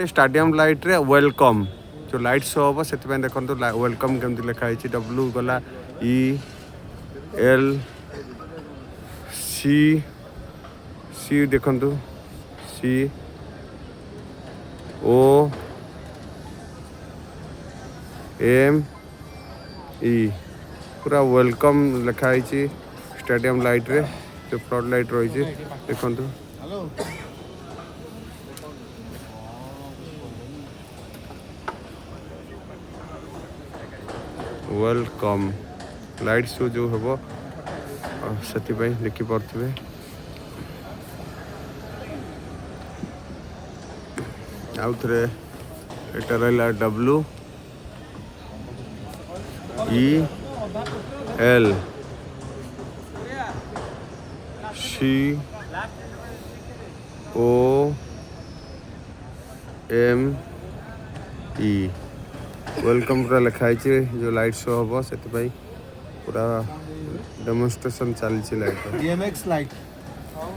stadium light रे welcome जो light show हम से देखो वेलकम केमती लिखाई डब्ल्यू गला EL सी देखु COME पूरा वेलकम लिखाई स्टेडियम लाइट रे जो फ्लड लाइट रही देखु वेलकम लाइट शो जो हम से लिखि पड़े आउ थे एटा रहा WEL COME वेलकम पूरा लिखाई जो लाइट शो हम से पूरा डेमोन्स्ट्रेशन चली लाइट DMX लाइट